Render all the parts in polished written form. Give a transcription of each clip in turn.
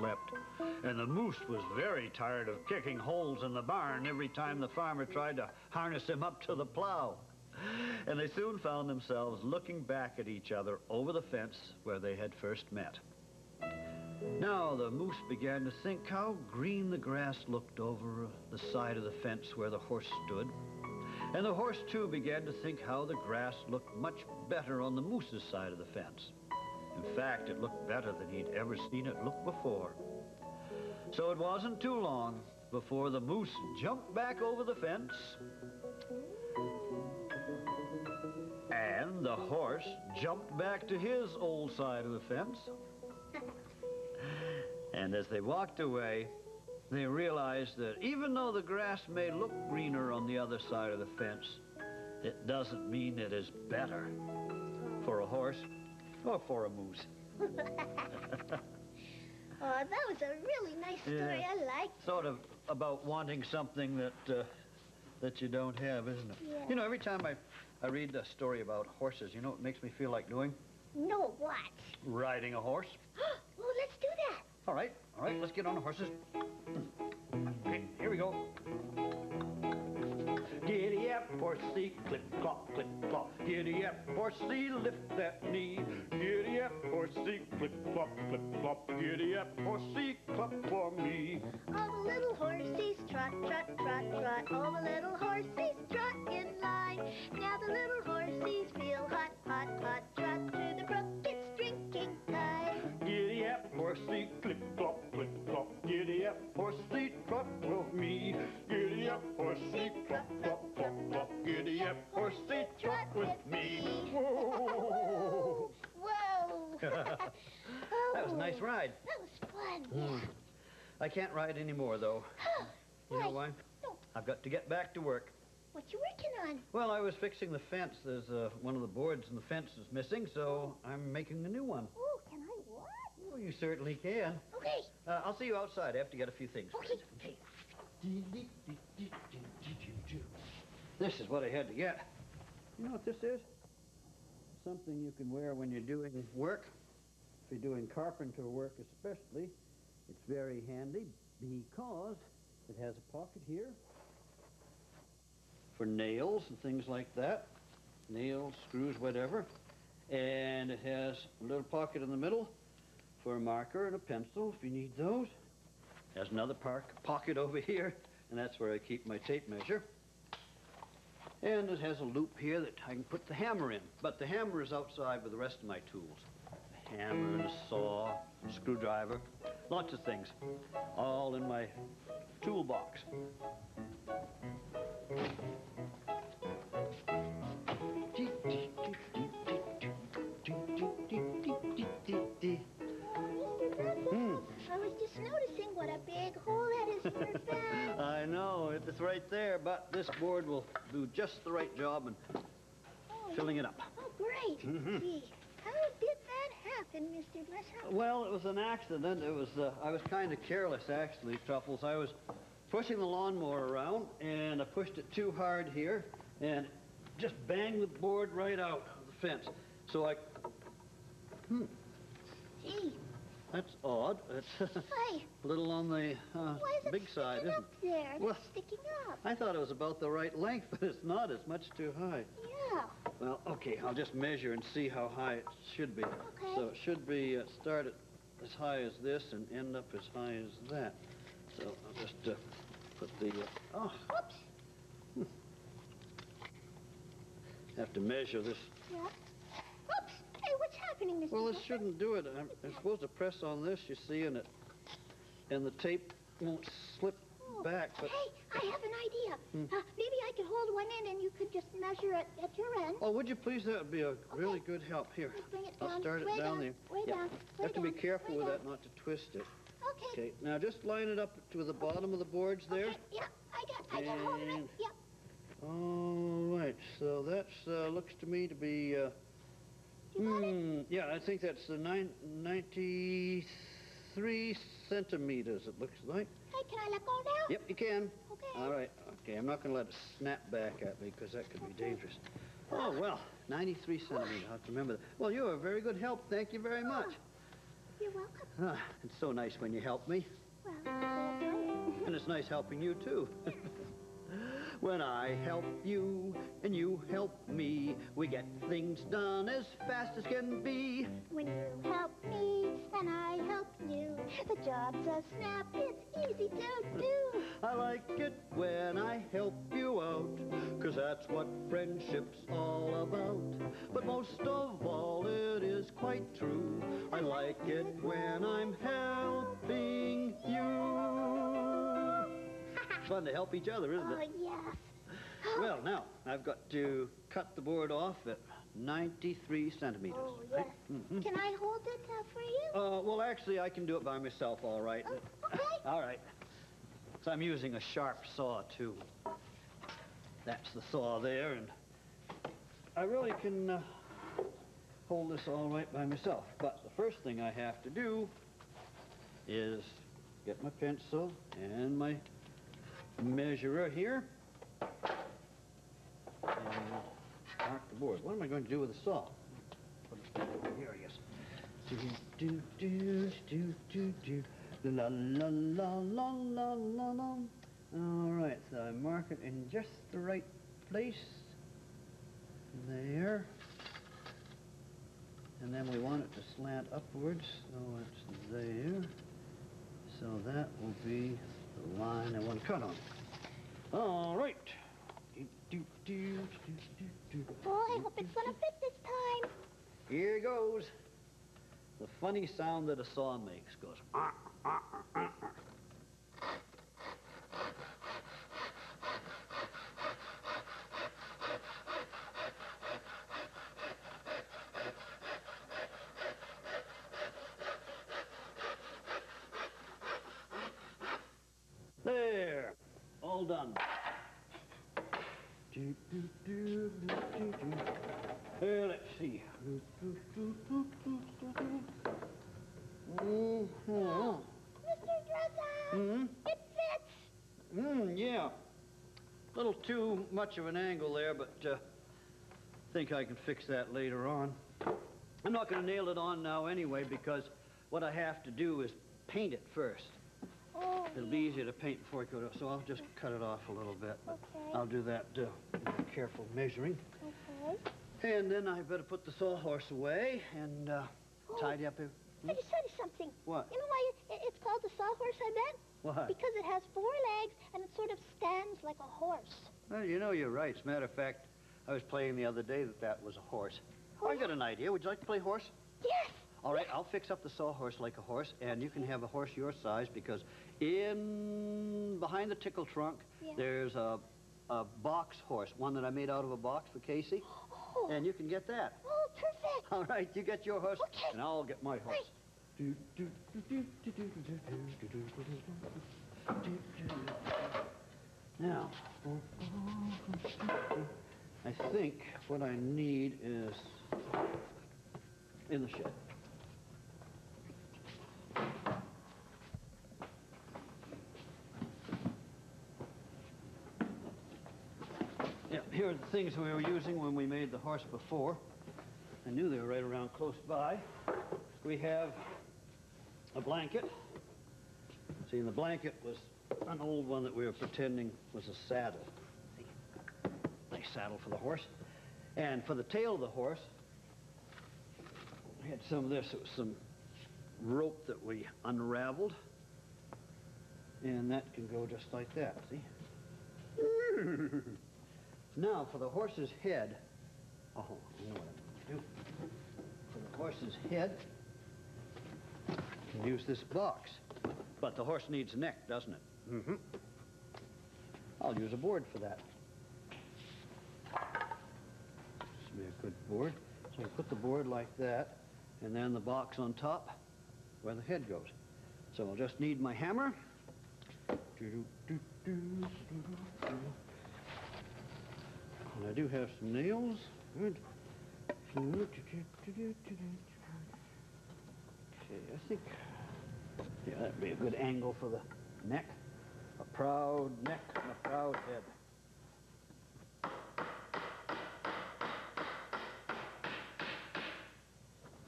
slept. And the moose was very tired of kicking holes in the barn every time the farmer tried to harness him up to the plow. And they soon found themselves looking back at each other over the fence where they had first met. Now the moose began to think how green the grass looked over the side of the fence where the horse stood. And the horse, too, began to think how the grass looked much better on the moose's side of the fence. In fact, it looked better than he'd ever seen it look before. So it wasn't too long before the moose jumped back over the fence, and the horse jumped back to his old side of the fence. And as they walked away, they realized that even though the grass may look greener on the other side of the fence, it doesn't mean it is better for a horse or for a moose. Oh, that was a really nice story. Yeah. I liked it. Sort of about wanting something that you don't have, isn't it? Yeah. You know, every time I read a story about horses, you know what it makes me feel like doing? No, what? Riding a horse. Well, let's do that. All right, let's get on the horses. Okay, here we go. Giddy up, horsey, clip, clop, clip, clop. Giddy up, horsey, lift that knee. Giddy up, horsey, clip, clop, clip, clop. Giddy up, horsey, clap for me. All the little horsies trot, trot, trot, trot. All the little horsies trot in line. Now the little horsies feel hot, hot, hot. Trot through the brook, it's drinking time. Giddy up, horsey, clip, clop, clip, clop. Giddy up, horsey, trot with me. Giddy up, horsey, clop, clop, clop, clop. Giddy up, horsey, trot with me. Whoa! Whoa! That was a nice ride. That was fun, yeah. I can't ride anymore, though. You know why? No. I've got to get back to work. What you working on? Well, I was fixing the fence. There's one of the boards in the fence is missing, so I'm making a new one. Oh, can I what? Oh, you certainly can. Okay. I'll see you outside. I have to get a few things. Okay. Okay. This is what I had to get. You know what this is? Something you can wear when you're doing work. If you're doing carpenter work especially, it's very handy because it has a pocket here for nails and things like that. Nails, screws, whatever. And it has a little pocket in the middle for a marker and a pencil if you need those. It has another pocket over here, and that's where I keep my tape measure. And it has a loop here that I can put the hammer in. But the hammer is outside with the rest of my tools. The hammer and a saw, a screwdriver, lots of things, all in my toolbox. I was just noticing what a big hole that is in your fence. I know, it's right there, but this board will do just the right job in filling it up. Oh, great. Gee, how did that happen, Mr. Dressup? Well, it was an accident. It was, I was kind of careless, actually, Truffles. I was pushing the lawnmower around, and I pushed it too hard here, and just banged the board right out of the fence. So I... Gee. That's odd. It's Hey. a little on the Why is it big side, isn't it? up there? Well, It's sticking up. I thought it was about the right length, but it's not. It's much too high. Yeah. Well, okay, I'll just measure and see how high it should be. Okay. So it should be start at as high as this and end up as high as that. So I'll just put the... Whoops. Have to measure this. Yeah. Oops. Hey, what's happening, Mr. Well, this Dressup? shouldn't do it. I'm supposed to press on this, you see, and the tape won't slip back. But Hey, I have an idea. Maybe I could hold one end and you could just measure it at your end. oh, would you please? That would be a really good help. Here, Let's bring it down. I'll start it Way down down, there. way Yeah. down, way Have to be down, careful way with down. that, not to twist it. Okay. Okay. Now just line it up to the bottom of the boards there. Okay, yeah, I got hold of it. And- Yep. All right. So that's looks to me to be. You got it? Yeah, I think that's 93 centimeters. It looks like. Hey, can I let go now? Yep, you can. Okay. All right. Okay, I'm not going to let it snap back at me because that could be dangerous. Oh, well, 93 centimeters. I'll have to remember that. Well, you're a very good help. Thank you very much. You're welcome. It's so nice when you help me. Well, that's right. And it's nice helping you, too. When I help you and you help me, we get things done as fast as can be. When you help me and I help you, the job's a snap, it's easy to do. I like it when I help you out, 'cause that's what friendship's all about. But most of all, it is quite true, I like it when I'm helping you. It's fun to help each other, isn't it? Oh, yes. Well, now, I've got to cut the board off at 93 centimeters. Oh, yes. Mm-hmm. Can I hold it for you? Well, actually, I can do it by myself, all right. Oh, okay. All right. So I'm using a sharp saw, too. That's the saw there, and I really can hold this all right by myself. But the first thing I have to do is get my pencil and my measurer here and mark the board. What am I going to do with the saw? Put it over here, I guess. La la la la la la la. All right, so I mark it in just the right place. There. And then we want it to slant upwards, so it's there. So that will be the line I want to cut on. All right. Oh, I hope it's gonna fit this time. Here goes. The funny sound that a saw makes goes. There, all done. Let's see. Oh, Mr. Dressup, Hmm? it fits. Yeah. A little too much of an angle there, but think I can fix that later on. I'm not going to nail it on now anyway, because what I have to do is paint it first. Oh, It'll be easier to paint before I go to, so I'll just cut it off a little bit. But okay. I'll do that careful measuring. Okay. And then I better put the sawhorse away and tidy up. I just tell you something. What? You know why it's called the sawhorse, I bet? Why? Because it has 4 legs and it sort of stands like a horse. Well, you know, you're right. As a matter of fact, I was playing the other day that was a horse. Oh, I got an idea. Would you like to play horse? Yes. All right, I'll fix up the sawhorse like a horse, and you can have a horse your size, because behind the tickle trunk, Yeah. there's a box horse, one that I made out of a box for Casey, Oh. and you can get that. Oh, perfect. All right, you get your horse, Okay. and I'll get my horse. Now, I think what I need is in the shed. Yeah, here are the things we were using when we made the horse before. I knew they were right around close by. We have a blanket. See, and the blanket was an old one that we were pretending was a saddle. See? Nice saddle for the horse. And for the tail of the horse, we had some of this. It was some rope that we unraveled. And that can go just like that, see? Now, for the horse's head, oh, I know what I'm going to do. For the horse's head, you can use this box. But the horse needs a neck, doesn't it? Mm-hmm. I'll use a board for that. This will be a good board. So I put the board like that, and then the box on top where the head goes. So I'll just need my hammer. And I do have some nails. Good. Okay, I think, yeah, that'd be a good angle for the neck. A proud neck and a proud head.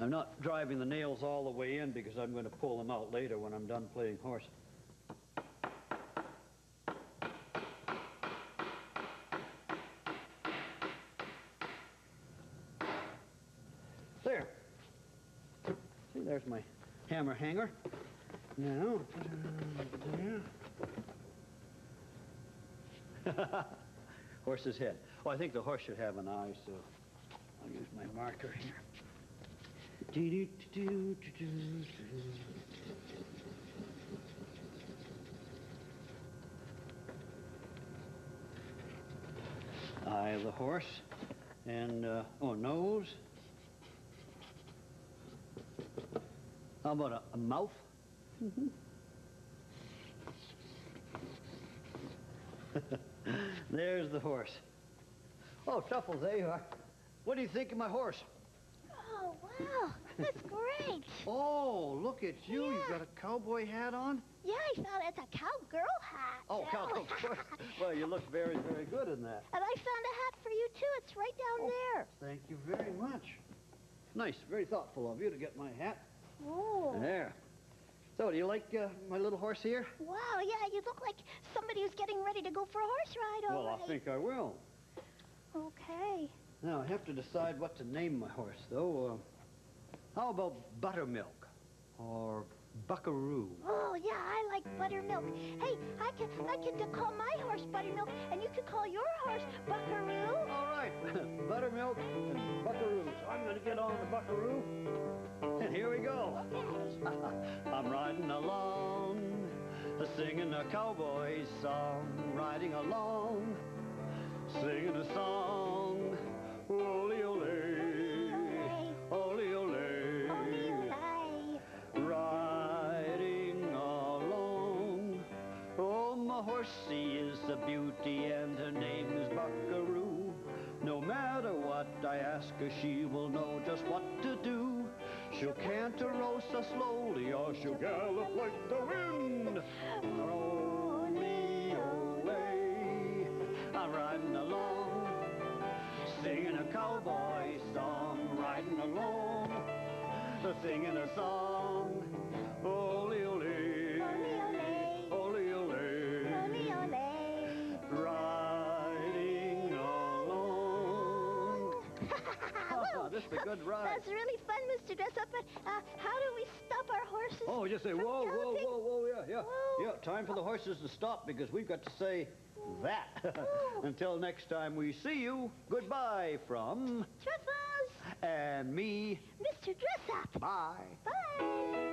I'm not driving the nails all the way in because I'm going to pull them out later when I'm done playing horse. There. See, there's my hammer hanger. Now, there. Horse's head. Oh, I think the horse should have an eye, so I'll use my marker here. Eye of the horse, and, oh, nose. How about a mouth? There's the horse. Oh, Truffles, there you are. What do you think of my horse? Oh, wow. That's great. Oh, look at you. Yeah. You've got a cowboy hat on? Yeah, I found it's a cowgirl hat. Oh, cowgirl, of course. Well, you look very, very good in that. And I found a hat for you, too. It's right down there. Thank you very much. Nice, very thoughtful of you to get my hat. Oh. There. So, do you like my little horse here? Wow, yeah, you look like somebody who's getting ready to go for a horse ride, all Well, right. I think I will. Okay. Now, I have to decide what to name my horse, though. How about Buttermilk or Buckaroo? Oh, yeah, I like Buttermilk. Hey, I could call my horse Buttermilk, and you could call your horse Buckaroo. All right, Buttermilk and Buckaroo. So I'm going to get on the Buckaroo, and here we go. Okay. I'm riding along, singing a cowboy song, riding along, singing a song. Ole, ole, ole, ole, riding along. Oh, my horsey is a beauty, and her name is Buckaroo. No matter what I ask her, she will know just what to do. She'll canter oh so slowly, or she'll gallop like the wind. Ole, ole, I'm riding along, singing a cowboy song, riding along, singing a song. Ole, ole, ole, ole, riding along. This is a good ride. That's really fun, Mr. Dressup, but how do we stop our horses? Oh, just say, from whoa, whoa, galloping? whoa, whoa, yeah. Whoa. Yeah, time for the horses to stop because we've got to say that. Until next time we see you, goodbye from Truffles! and me. Mr. Dressup! Bye. Bye!